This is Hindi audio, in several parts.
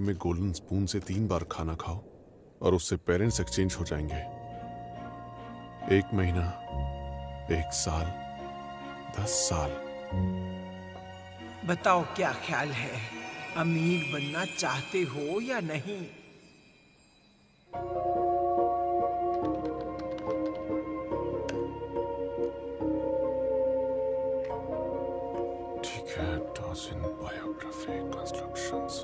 में गोल्डन स्पून से 3 बार खाना खाओ और उससे पेरेंट्स एक्सचेंज हो जाएंगे। 1 महीना, 1 साल, 10 साल। बताओ क्या ख्याल है, अमीर बनना चाहते हो या नहीं? ठीक है, टॉस इन बायोग्राफी कंस्ट्रक्शंस।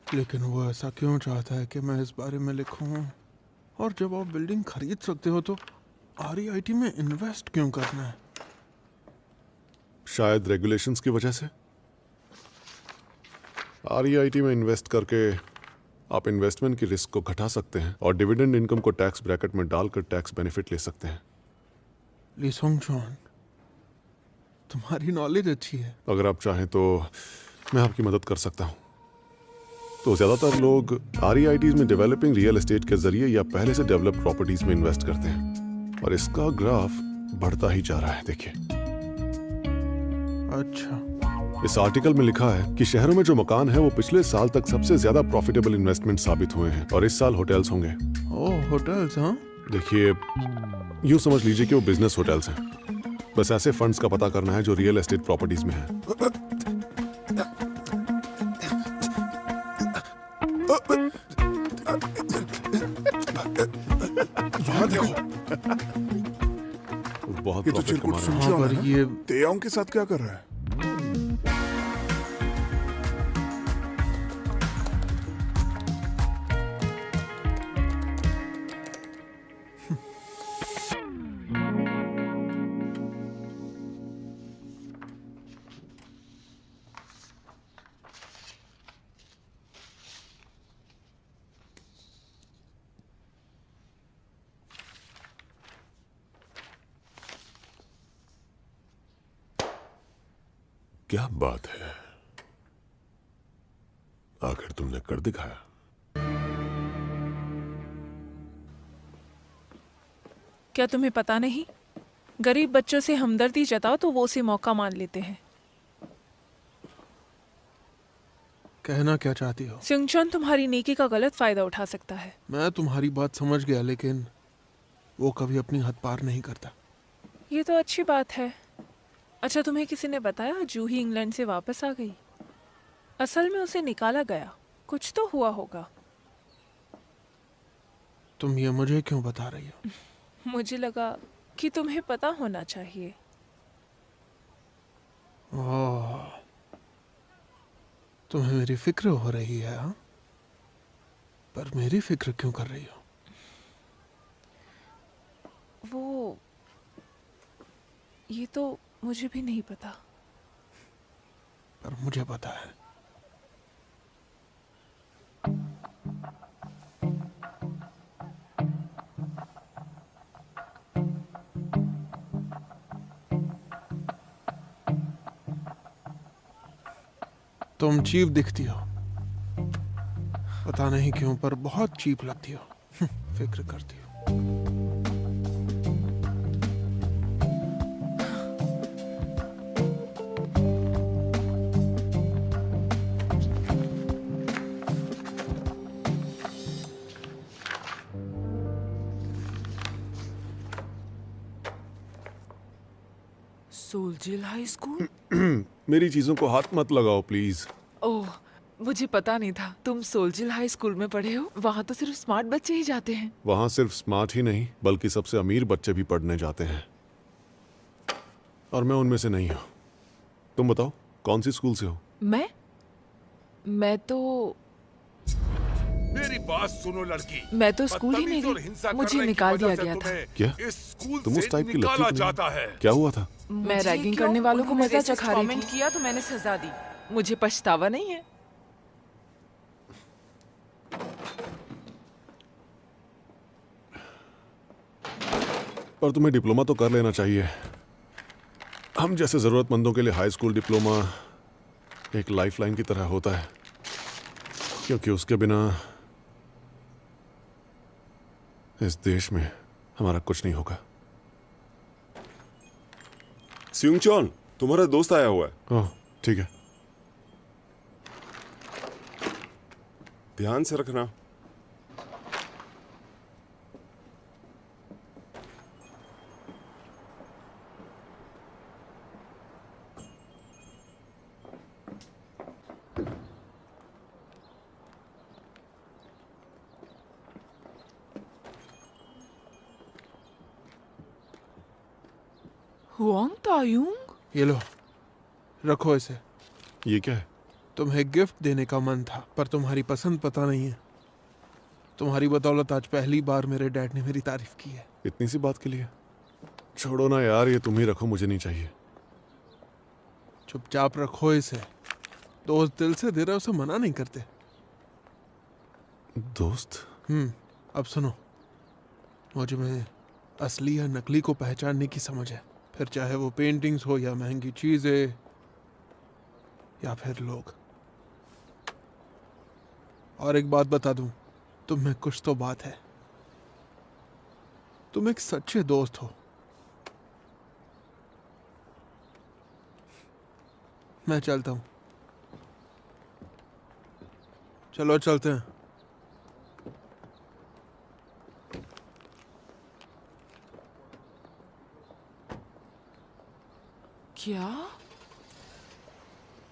लेकिन वो ऐसा क्यों चाहता है कि मैं इस बारे में लिखूं? और जब आप बिल्डिंग खरीद सकते हो तो आरईआईटी में इन्वेस्ट क्यों करना है? शायद रेगुलेशंस की वजह से। आरईआईटी में इन्वेस्ट करके आप इन्वेस्टमेंट की रिस्क को घटा सकते हैं और डिविडेंड इनकम को टैक्स ब्रैकेट में डालकर टैक्स बेनिफिट ले सकते हैं। ली सोंग जॉन, तुम्हारी नॉलेज अच्छी है। अगर आप चाहें तो मैं आपकी मदद कर सकता हूं। तो ज्यादातर लोग आरईआईटीज में डेवलपिंग रियल एस्टेट के जरिए या पहले से डेवलप प्रॉपर्टीज में इन्वेस्ट करते हैं और इसका ग्राफ बढ़ता ही जा रहा है। देखिए, अच्छा, इस आर्टिकल में लिखा है कि शहरों में जो मकान है वो पिछले साल तक सबसे ज्यादा प्रॉफिटेबल इन्वेस्टमेंट साबित हुए हैं और इस साल होटल्स होंगे। ओह होटल्स, हाँ? देखिए, यूं समझ लीजिए कि वो बिजनेस होटल्स हैं। बस ऐसे फंड्स का पता करना है जो रियल एस्टेट प्रॉपर्टीज में है। वहाँ देखो, बहुत ये तो प्रॉफिट चिरकुट कमा रहा है। सुनजॉन पर है। ये तेयांग के साथ क्या कर रहा है? क्या बात है, आखिर तुमने कर दिखाया। क्या तुम्हें पता नहीं? गरीब बच्चों से हमदर्दी जताओ तो वो उसे मौका मान लेते हैं। कहना क्या चाहती हो? सिंगचॉन तुम्हारी नेकी का गलत फायदा उठा सकता है। मैं तुम्हारी बात समझ गया, लेकिन वो कभी अपनी हद पार नहीं करता। ये तो अच्छी बात है। अच्छा, तुम्हें किसी ने बताया जूही इंग्लैंड से वापस आ गई? असल में उसे निकाला गया, कुछ तो हुआ होगा। तुम ये मुझे क्यों बता रही हो? मुझे लगा कि तुम्हें पता होना चाहिए। ओह, तुम्हें मेरी फिक्र हो रही है, हाँ? पर मेरी फिक्र क्यों कर रही हो? वो ये तो मुझे भी नहीं पता। पर मुझे पता है। तुम चीप दिखती हो, पता नहीं क्यों, पर बहुत चीप लगती हो। फिक्र करती हो। सोल्जिल हाई स्कूल? मेरी चीजों को हाथ मत लगाओ प्लीज। ओह, मुझे पता नहीं था तुम सोल्जिल हाई स्कूल में पढ़े हो। वहाँ तो सिर्फ स्मार्ट बच्चे ही जाते हैं। वहां सिर्फ स्मार्ट ही नहीं बल्कि सबसे अमीर बच्चे भी पढ़ने जाते हैं और मैं उनमें से नहीं हूं। तुम बताओ, कौन सी स्कूल से हो? मैं तो मेरी बात सुनो लड़की। मैं तो स्कूल ही नहीं बदतमीजी और गई। हिंसा मुझे करने की निकाल वजह दिया से गया था। तुम्हें क्या? इस स्कूल तुम उस से टाइप की निकाला लड़की तो नहीं जाता है। क्या हुआ था? मैं रैगिंग करने वालों को मजा चखा रही थी। किया तो मैंने सजा दी। मुझे पछतावा नहीं है। पर तुम्हें डिप्लोमा तो कर लेना चाहिए। हम जैसे जरूरतमंदों के लिए हाई स्कूल डिप्लोमा एक लाइफलाइन की तरह होता है, क्योंकि उसके बिना इस देश में हमारा कुछ नहीं होगा। सियुंगचॉन, तुम्हारा दोस्त आया हुआ है। ओह, ठीक है। ध्यान से रखना। हुआंग तायुंग? ये लो, रखो इसे। ये क्या है? तुम्हें गिफ्ट देने का मन था, पर तुम्हारी पसंद पता नहीं है। तुम्हारी बदौलत आज पहली बार मेरे डैड ने मेरी तारीफ की है। इतनी सी बात के लिए? छोड़ो ना यार, ये तुम ही रखो, मुझे नहीं चाहिए। चुपचाप रखो इसे। दोस्त दिल से दे रहे, उसे मना नहीं करते। दोस्त? अब सुनो, मुझे में असली या नकली को पहचानने की समझ है। फिर चाहे वो पेंटिंग्स हो या महंगी चीजें या फिर लोग। और एक बात बता दूं, तुम में कुछ तो बात है। तुम एक सच्चे दोस्त हो। मैं चलता हूं। चलो चलते हैं। क्या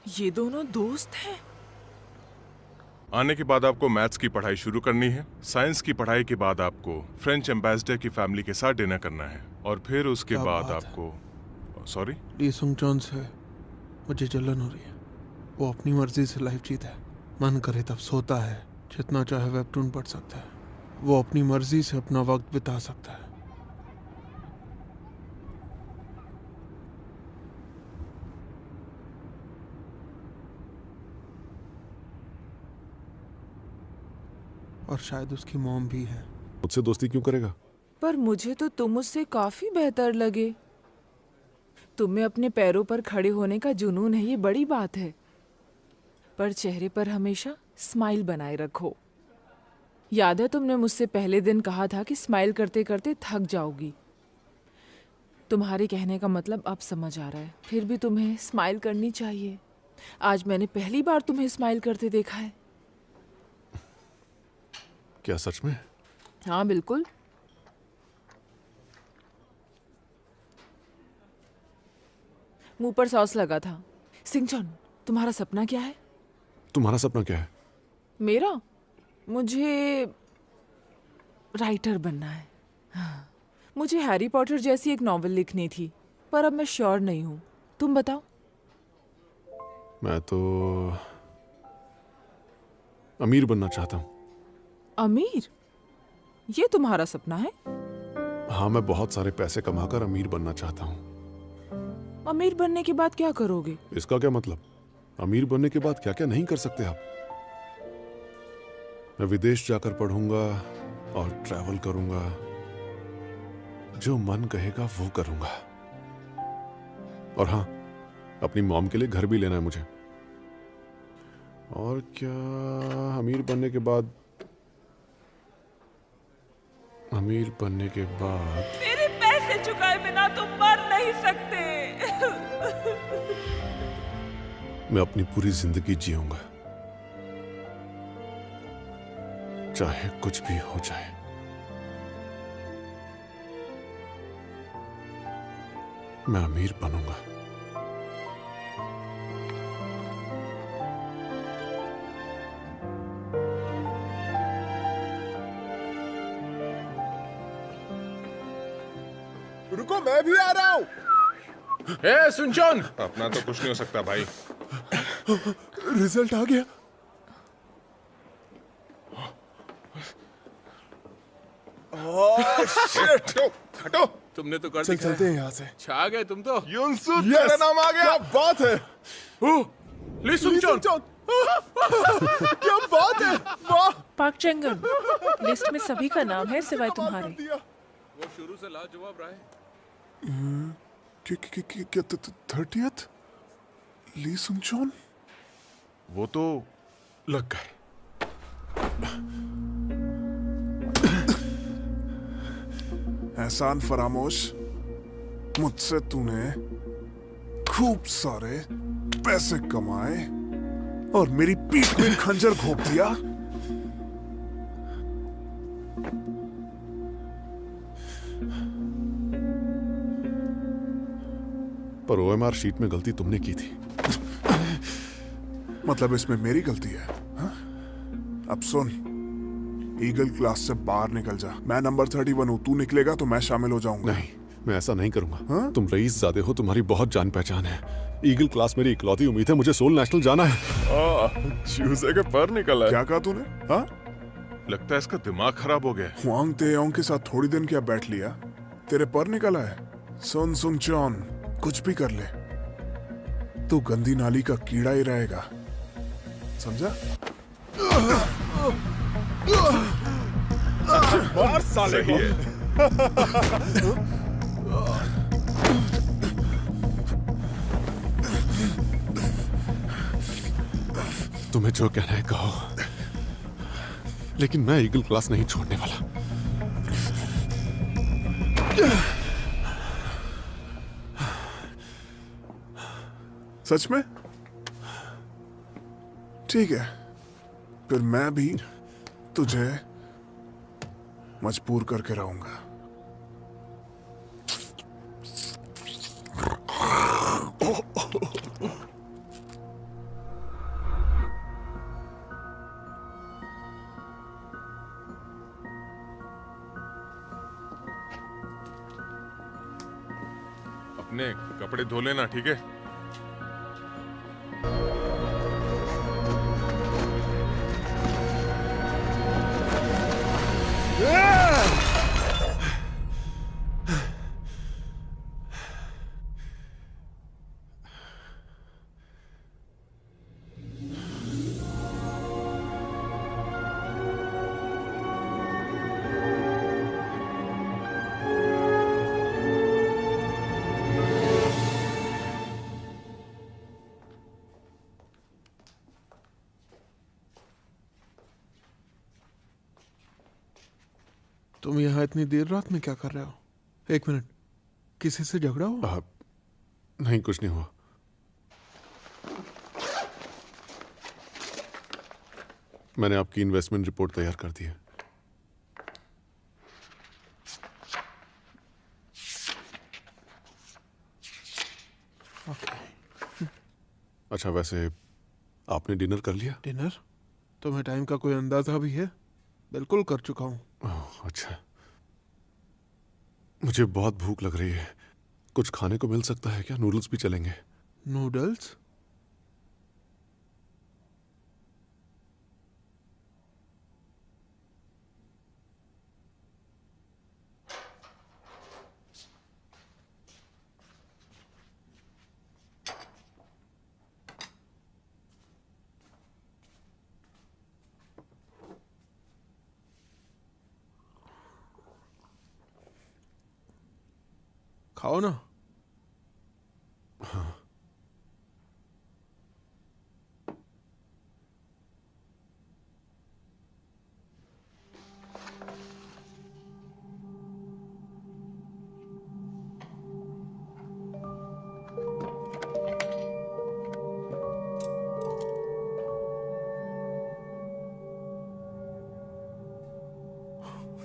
ये दोनों दोस्त हैं? आने के बाद आपको मैथ्स की पढ़ाई शुरू करनी है। साइंस की पढ़ाई के बाद आपको फ्रेंच एम्बेसडर की फैमिली के साथ डिनर करना है, और फिर उसके क्या बाद बात है। आपको सॉरी ली सुंगचॉन से मुझे जलन हो रही है। वो अपनी मर्जी से लाइफ जीता है। मन करे तब सोता है, जितना चाहे वेबटून पढ़ सकता है। वो अपनी मर्जी से अपना वक्त बिता सकता है। और शायद उसकी मॉम भी है। मुझसे दोस्ती क्यों करेगा? पर मुझे तो तुम उससे काफी बेहतर लगे। तुम्हें अपने पैरों पर खड़े होने का जुनून है, ये बड़ी बात है। पर चेहरे पर हमेशा स्माइल बनाए रखो। याद है तुमने मुझसे पहले दिन कहा था कि स्माइल करते करते थक जाओगी। तुम्हारे कहने का मतलब अब समझ आ रहा है। फिर भी तुम्हें स्माइल करनी चाहिए। आज मैंने पहली बार तुम्हें स्माइल करते देखा है। क्या सच में? हाँ बिल्कुल। मुंह पर सॉस लगा था। सिंगचॉन, तुम्हारा सपना क्या है? तुम्हारा सपना क्या है? मेरा? मुझे राइटर बनना है। हाँ। मुझे हैरी पॉटर जैसी एक नॉवेल लिखनी थी, पर अब मैं श्योर नहीं हूँ। तुम बताओ। मैं तो अमीर बनना चाहता हूँ। अमीर? ये तुम्हारा सपना है? हाँ, मैं बहुत सारे पैसे कमाकर अमीर बनना चाहता हूँ। अमीर बनने के बाद क्या करोगे? इसका क्या मतलब? अमीर बनने के बाद क्या क्या नहीं कर सकते आप? मैं विदेश जाकर पढ़ूंगा और ट्रैवल करूंगा। जो मन कहेगा वो करूंगा। और हाँ, अपनी मॉम के लिए घर भी लेना है मुझे। और क्या, अमीर बनने के बाद मेरे पैसे चुकाए बिना तुम मर नहीं सकते। मैं अपनी पूरी जिंदगी जीऊंगा, चाहे कुछ भी हो जाए। मैं अमीर बनूंगा। रुको, मैं भी आ रहा हूं। ए सुनचोन, अपना तो कुछ नहीं हो सकता भाई। रिजल्ट आ गया। हटो। तुमने तो कर चल दिखाया। चलते हैं यहाँ से। छा गए तुम तो। Yunsu, Yes! तेरा नाम आ गया। क्या बात है। ली सुनचोन। क्या बात है। वाह। पाक चेंगन, लिस्ट में सभी का नाम है सिवाय तुम्हारे। वो शुरू से लाजवाब रहा है। क्या 30th ली सुनचोन। वो तो लग गए। एहसान फरामोश, मुझसे तूने खूब सारे पैसे कमाए और मेरी पीठ में खंजर घोंप दिया। पर ओएमआर शीट में गलती तुमने की थी। मतलब इसमें मेरी गलती है हा? अब सुन, ईगल क्लास से बाहर निकल जा। मैं नंबर 31 हूँ, तू निकलेगा तो मैं शामिल हो जाऊंगा। नहीं, मैं ऐसा नहीं करूंगा। हाँ? तुम रईस ज़ादे हो, तुम्हारी बहुत जान पहचान है। ईगल क्लास मेरी इकलौती उम्मीद है। मुझे सोल नेशनल जाना है। चूजे के पर निकला है। क्या कहा तूने? हाँ? लगता है इसका दिमाग खराब हो गया है। हुआंग तेयोंग के साथ थोड़ी दिन क्या बैठ लिया? तेरे पर निकला है? सुन सुन चौन, कुछ भी कर ले, तू गंदी नाली का कीड़ा ही रहेगा, समझा? मार साले को। तुम्हें जो कहना है कहो, लेकिन मैं ईगल क्लास नहीं छोड़ने वाला। सच में? ठीक है, फिर मैं भी तुझे मजबूर करके रहूंगा। अपने कपड़े धो लेना, ठीक है? तुम यहाँ इतनी देर रात में क्या कर रहे हो? एक मिनट, किसी से झगड़ा हो? नहीं, कुछ नहीं हुआ। मैंने आपकी इन्वेस्टमेंट रिपोर्ट तैयार कर दी है। अच्छा, वैसे आपने डिनर कर लिया? डिनर? तुम्हें टाइम का कोई अंदाजा भी है? बिल्कुल कर चुका हूँ। अच्छा, मुझे बहुत भूख लग रही है। कुछ खाने को मिल सकता है क्या? नूडल्स भी चलेंगे। नूडल्स? खाओ ना। हाँ।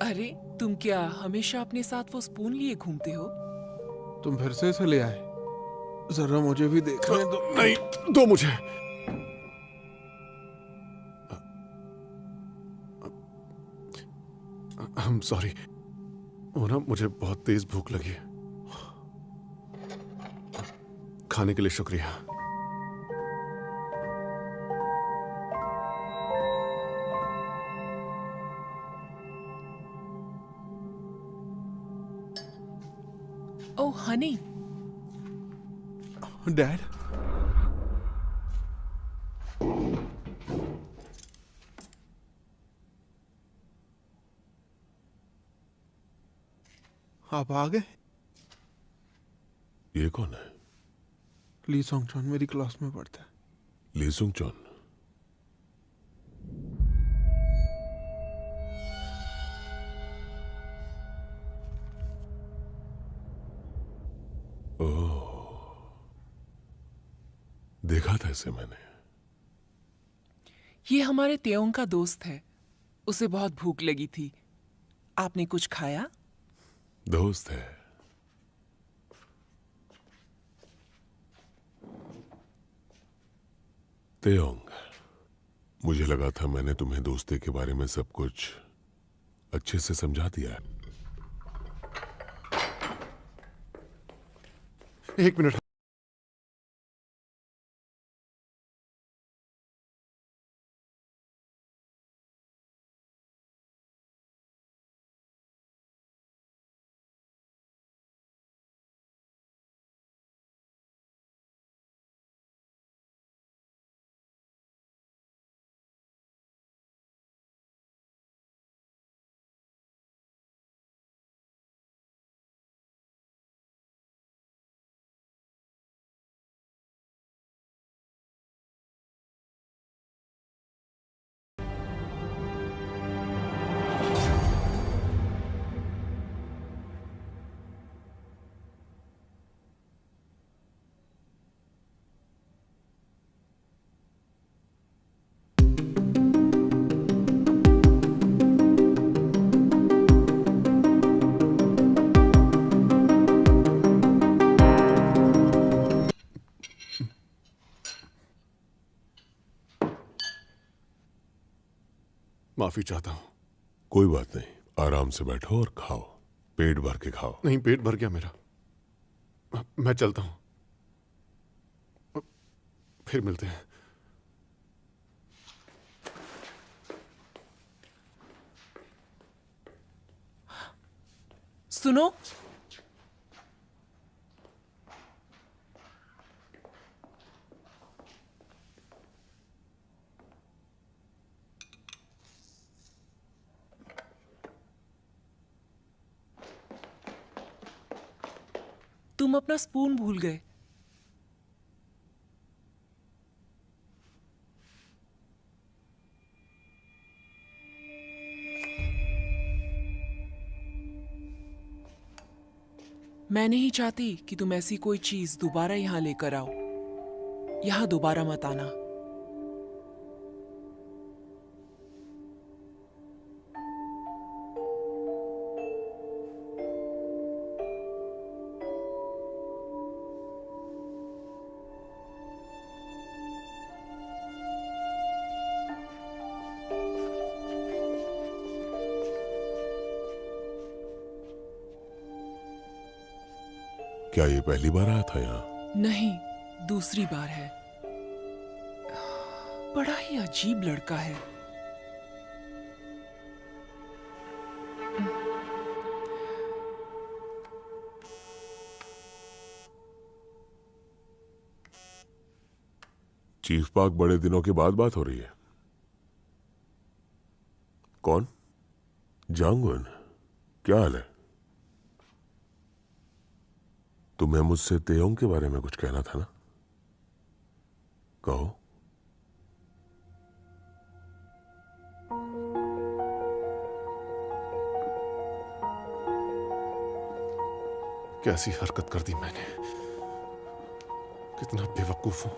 अरे तुम क्या हमेशा अपने साथ वो स्पून लिए घूमते हो? तुम फिर से इसे ले आए? जरा मुझे भी देखने दो। नहीं, दो मुझे। I'm sorry, वो ना मुझे बहुत तेज भूख लगी है। खाने के लिए शुक्रिया। ओह हनी, डैड, आप आ गए? ये कौन है? ली सोंग चॉन मेरी क्लास में पढ़ता है। ली सुंग चॉन। ओह, देखा था इसे मैंने। ये हमारे त्योंग का दोस्त है। उसे बहुत भूख लगी थी। आपने कुछ खाया? दोस्त है। तेयोंग, मुझे लगा था मैंने तुम्हें दोस्ती के बारे में सब कुछ अच्छे से समझा दिया है। एक मिनट। माफी चाहता हूं। कोई बात नहीं, आराम से बैठो और खाओ, पेट भर के खाओ। नहीं, पेट भर गया मेरा। मैं चलता हूं, फिर मिलते हैं। सुनो, तुम अपना स्पून भूल गए। मैं नहीं चाहती कि तुम ऐसी कोई चीज दोबारा यहां लेकर आओ। यहां दोबारा मत आना। क्या ये पहली बार आया था यहाँ? नहीं, दूसरी बार है। बड़ा ही अजीब लड़का है। चीफ पाक, बड़े दिनों के बाद बात हो रही है। कौन? जांगुन, क्या हाल है? तुम्हें मुझसे तेयोंग के बारे में कुछ कहना था ना? कहो। कैसी हरकत कर दी मैंने, कितना बेवकूफ हूं।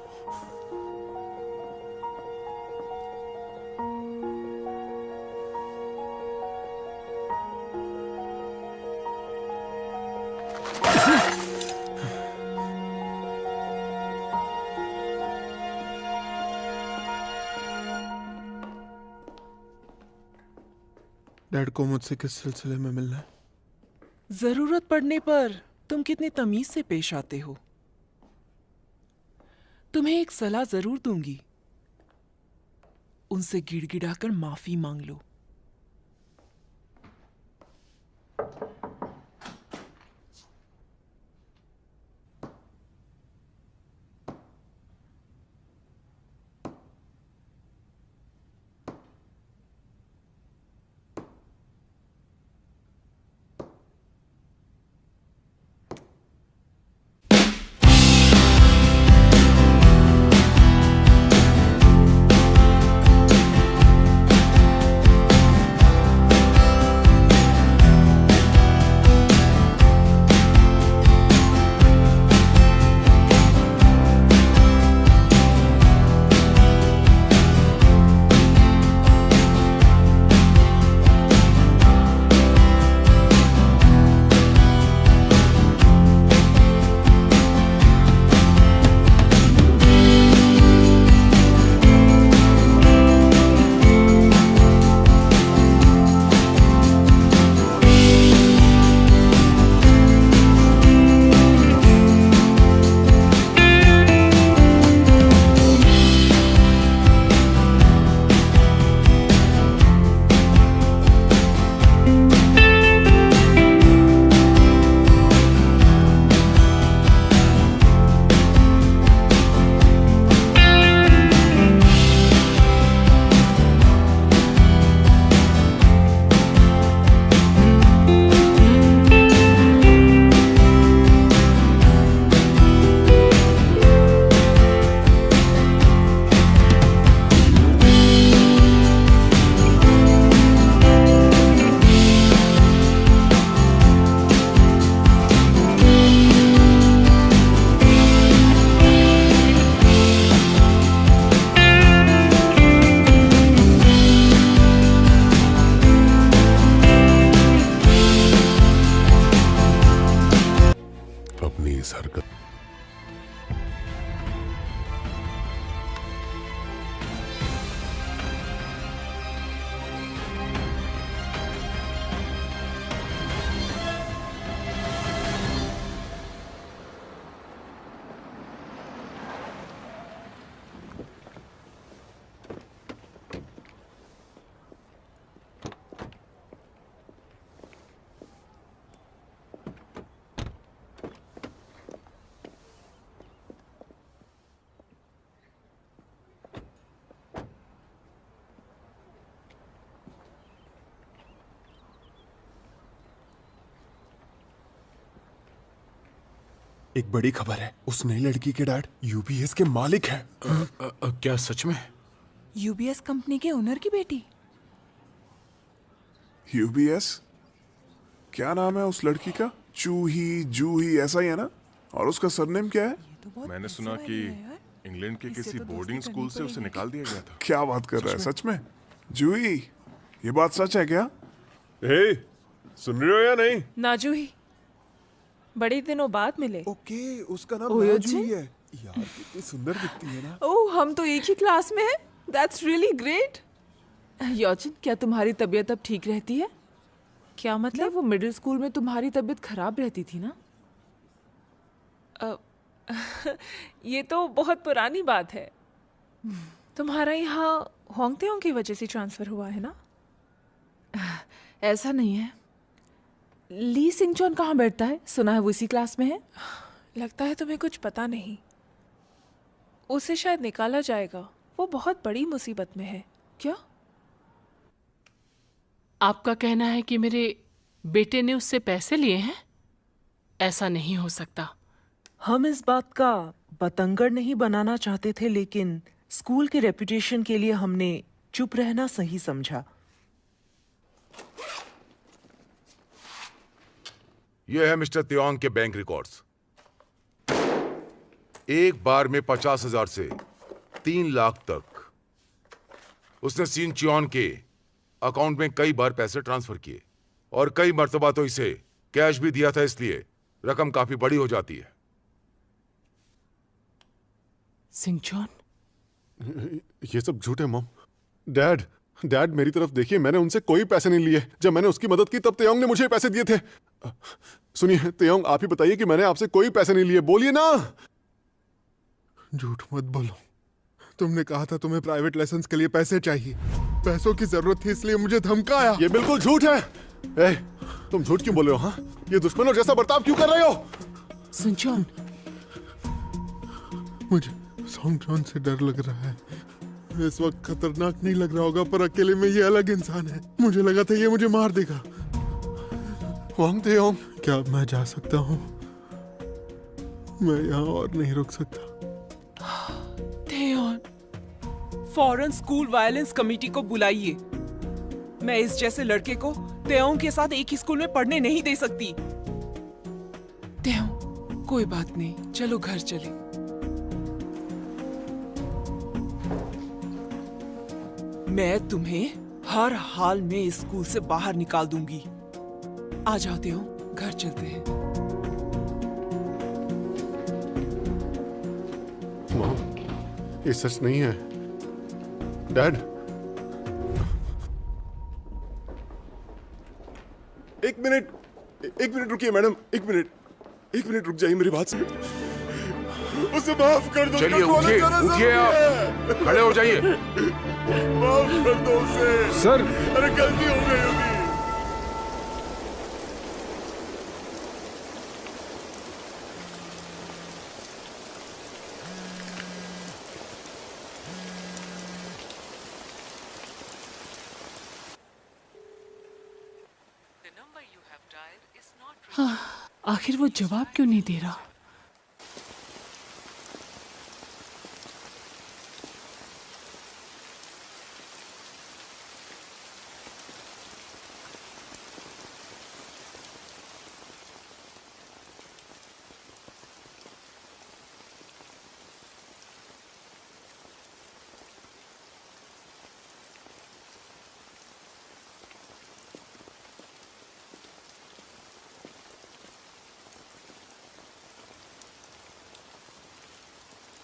डैड को मुझसे किस सिलसिले में मिलना है? जरूरत पड़ने पर तुम कितनी तमीज से पेश आते हो। तुम्हें एक सलाह जरूर दूंगी, उनसे गिड़गिड़ाकर माफी मांग लो। इस हरकत एक बड़ी खबर है, उस नई लड़की के डैड यूबीएस के मालिक है। क्या सच में? यूबीएस कंपनी के ओनर की बेटी? यूबीएस? क्या नाम है उस लड़की का? चूही जूही ऐसा ही है ना? और उसका सरनेम क्या है? मैंने सुना कि इंग्लैंड के किसी बोर्डिंग स्कूल से उसे निकाल दिया गया था। क्या बात कर रहा है, सच में? जूही, ये बात सच है क्या? हे, सुन रहे हो या नहीं? नाजू ही बड़े दिनों बाद मिले। ओके, उसका नाम ओयो नाजू ही जी? है। यार कितनी सुंदर दिखती है ना। ओह, हम तो एक ही क्लास में हैं। That's really great. योचिन, क्या तुम्हारी तबीयत अब ठीक रहती है? क्या नहीं, मतलब? वो मिडिल स्कूल में तुम्हारी तबीयत खराब रहती थी ना? ये तो बहुत पुरानी बात है। तुम्हारा यहाँ होंगतेओं की वजह से ट्रांसफर हुआ है ना? ऐसा नहीं है। ली सिंगचॉन कहाँ बैठता है? सुना है वो इसी क्लास में है। लगता है तुम्हें कुछ पता नहीं। उसे शायद निकाला जाएगा। वो बहुत बड़ी मुसीबत में है। क्या? आपका कहना है कि मेरे बेटे ने उससे पैसे लिए हैं? ऐसा नहीं हो सकता। हम इस बात का बतंगड़ नहीं बनाना चाहते थे, लेकिन स्कूल के रेपुटेशन के लिए हमने चुप रहना सही समझा। यह है मिस्टर त्योंग के बैंक रिकॉर्ड्स। एक बार में 50,000 से 3 लाख तक उसने सीन चियोन के अकाउंट में कई बार पैसे ट्रांसफर किए और कई मर्तबा तो इसे कैश भी दिया था, इसलिए रकम काफी बड़ी हो जाती है। सिंगचॉन, ये सब झूठ है मॉम। डैड मेरी तरफ देखिए, मैंने उनसे कोई पैसे नहीं लिए। जब मैंने उसकी मदद की तब त्योंग ने मुझे पैसे दिए थे। सुनिए त्योंग, आप ही बताइए कि मैंने आपसे कोई पैसे नहीं लिए। बोलिए ना। झूठ मत बोलो। तुमने कहा था तुम्हें प्राइवेट लेसन्स के लिए पैसे चाहिए। पैसों की जरूरत थी इसलिए मुझे धमकाया। ये बिल्कुल झूठ है। ए, तुम झूठ क्यों बोल रहे हो? हाँ, ये दुश्मनों जैसा बर्ताव क्यों कर रहे हो? सुन जॉन, मुझे सॉन्ग जॉन से डर लग रहा है। इस वक्त खतरनाक नहीं लग रहा होगा, पर अकेले में ये अलग इंसान है। मुझे लगा था ये मुझे मार देगा। हुआंग तेओंग, क्या मैं जा सकता हूँ? मैं यहाँ और नहीं रुक सकता। तेओन, फौरन स्कूल वायलेंस कमेटी को बुलाइए। मैं इस जैसे लड़के को तेओंग के साथ एक ही स्कूल में पढ़ने नहीं दे सकती। तेओंग, कोई बात नहीं, चलो घर चले। मैं तुम्हें हर हाल में इस स्कूल से बाहर निकाल दूंगी। आ जाते हो, घर चलते हैं। मॉम, ये सच नहीं है। डैड, एक मिनट रुकिए मैडम, एक मिनट रुक जाइए, मेरी बात सुनिए। उसे माफ कर दो। चलिए उठिए, उठिए आप, खड़े हो जाइए। माफ कर दो उसे। सर, अरे गलती हो गई होगी। हाँ, आखिर वो जवाब क्यों नहीं दे रहा?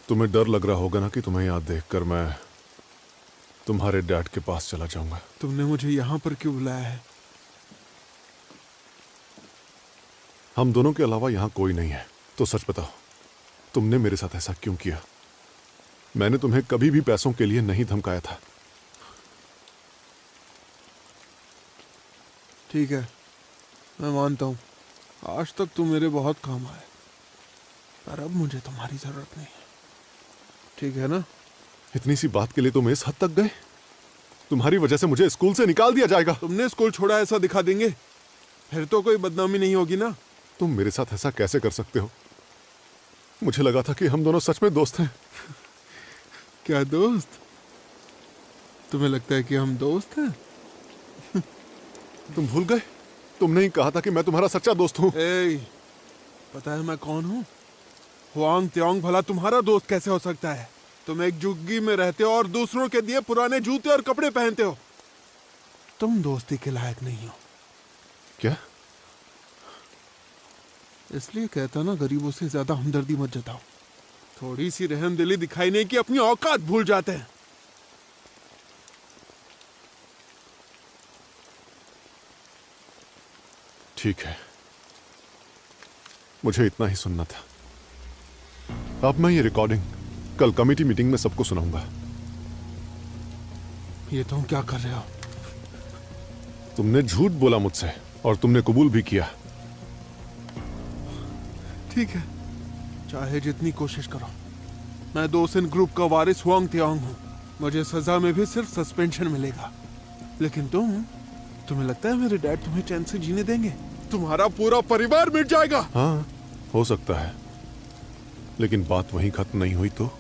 तुम्हें डर लग रहा होगा ना कि तुम्हें यहाँ देखकर मैं तुम्हारे डैड के पास चला जाऊंगा। तुमने मुझे यहाँ पर क्यों बुलाया है? हम दोनों के अलावा यहाँ कोई नहीं है। तो सच बताओ, तुमने मेरे साथ ऐसा क्यों किया? मैंने तुम्हें कभी भी पैसों के लिए नहीं धमकाया था। ठीक है, मैं मानता हूँ आज तक तुम मेरे बहुत काम आए, पर अब मुझे तुम्हारी जरूरत नहीं है। ठीक है ना? इतनी सी बात के लिए तुम इस हद तक गए? तुम्हारी वजह से मुझे स्कूल से निकाल दिया जाएगा। तुमने स्कूल छोड़ा ऐसा दिखा देंगे, फिर तो कोई बदनामी नहीं होगी ना। तुम मेरे साथ ऐसा कैसे कर सकते हो? मुझे लगा था कि हम दोनों सच में दोस्त हैं। क्या दोस्त? तुम्हें लगता है कि हम दोस्त हैं? तुम भूल गए? तुमने ही कहा था कि मैं तुम्हारा सच्चा दोस्त हूँ। पता है मैं कौन हूँ? हुआंग तेओंग। भला तुम्हारा दोस्त कैसे हो सकता है? तुम एक झुग्गी में रहते हो और दूसरों के दिए पुराने जूते और कपड़े पहनते हो। तुम दोस्ती के लायक नहीं हो। क्या? इसलिए कहता ना, गरीबों से ज्यादा हमदर्दी मत जताओ। थोड़ी सी रहमदिली दिखाई नहीं कि अपनी औकात भूल जाते हैं। ठीक है, मुझे इतना ही सुनना था। अब मैं ये रिकॉर्डिंग कल कमेटी मीटिंग में सबको सुनाऊंगा। ये तुम क्या कर रहे हो? तुमने झूठ बोला मुझसे और तुमने कबूल भी किया। ठीक है, चाहे जितनी कोशिश करो। मैं दोसेन ग्रुप का वारिस हुआंग तेओंग हूँ। मुझे सजा में भी सिर्फ सस्पेंशन मिलेगा। लेकिन तुम्हें लगता है मेरे डैड तुम्हें चैन से जीने देंगे? तुम्हारा पूरा परिवार मिट जाएगा। हाँ, हो सकता है, लेकिन बात वहीं खत्म नहीं हुई। तो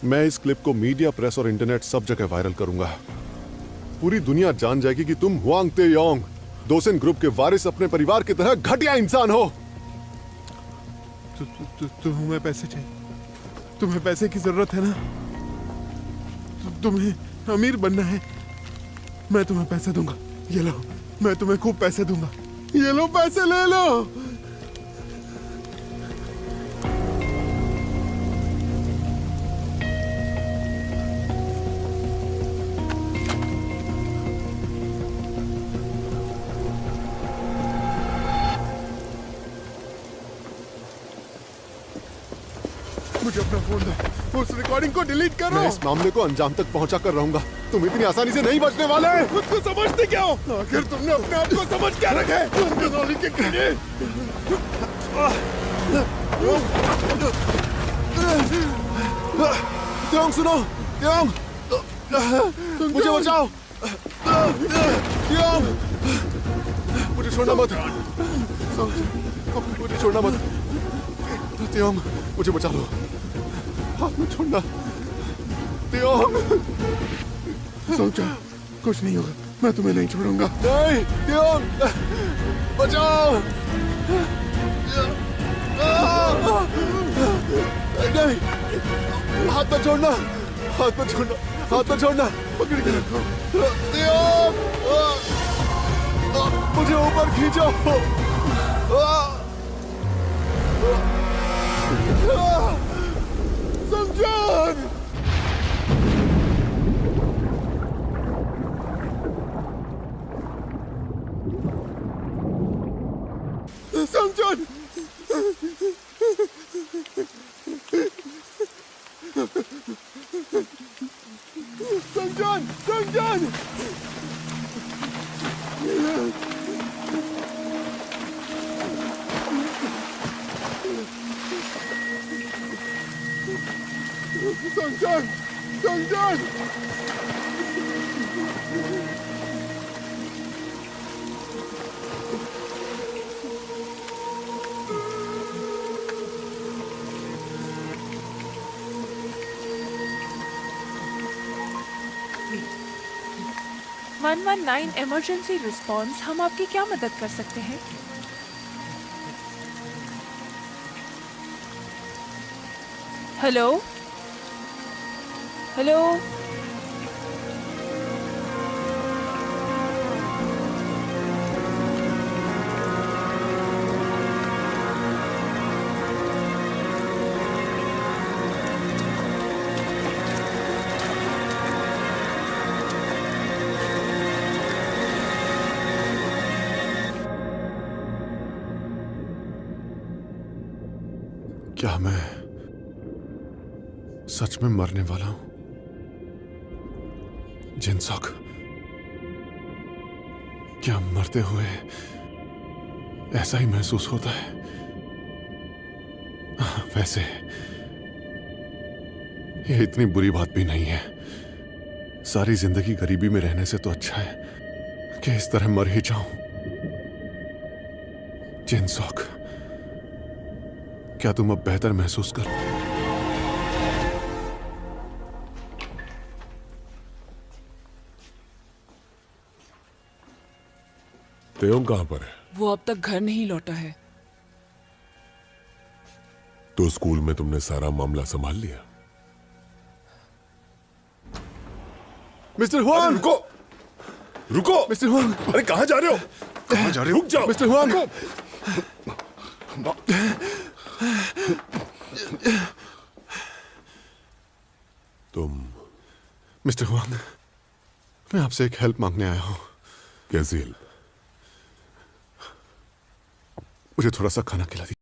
मैं इस क्लिप को मीडिया, प्रेस और इंटरनेट सब जगह वायरल करूंगा। पूरी दुनिया जान जाएगी कि तुम हुआंग तेओंग, दोसेन ग्रुप के वारिस, अपने परिवार की तरह घटिया इंसान हो। तुम्हें पैसे चाहिए? तुम्हें पैसे की जरूरत है ना? तुम्हें अमीर बनना है? मैं तुम्हें पैसे दूंगा। ये लो, मैं तुम्हें खूब पैसे दूंगा। ये लो, पैसे ले लो। मुझे अपना फोन दो, उस रिकॉर्डिंग को डिलीट करो। मैं इस मामले को अंजाम तक पहुंचा कर रहूंगा। तुम इतनी आसानी से नहीं बचने वाले। खुद को समझते क्या हो? आखिर तुमने अपने आप को समझ क्या रखा है? गंदी के कीड़े। त्योंग सुनो, त्योंग, मुझे बचाओ। त्योंग, मुझे छोड़ना मत, मुझे छोड़ना मत। त्योंग, मुझे बचा लो, हाथ मत छोड़ना। त्योंग, सोचा कुछ नहीं होगा, मैं तुम्हें नहीं छोड़ूंगा। नहीं, त्योंग, बचाओ। नहीं, हाथ मत छोड़ना, हाथ मत छोड़ना, हाथ मत छोड़ना। पकड़ के रखो। त्योंग, मुझे ऊपर खींचो। समझान। समझान। समझान, समझान। समझान, समझान। वन 119 इमरजेंसी रिस्पॉन्स, हम आपकी क्या मदद कर सकते हैं? हेलो, हेलो, क्या मैं सच में मरने वाला हूं? जिनसॉक, क्या मरते हुए ऐसा ही महसूस होता है? वैसे ये इतनी बुरी बात भी नहीं है। सारी जिंदगी गरीबी में रहने से तो अच्छा है कि इस तरह मर ही जाऊं। जिनसॉक, क्या तुम अब बेहतर महसूस कर? त्योंग कहां पर है? वो अब तक घर नहीं लौटा है। तो स्कूल में तुमने सारा मामला संभाल लिया? मिस्टर हुआंग, रुको, रुको। मिस्टर हुआंग, अरे कहां जा रहे हो? कहां जा रहे हो? रुक जाओ। मिस्टर हुआंग, तुम? मिस्टर हुआंग, मैं आपसे एक हेल्प मांगने आया हूं। कैसी हेल्प? मुझे थोड़ा सा खाना खिला दीजिए।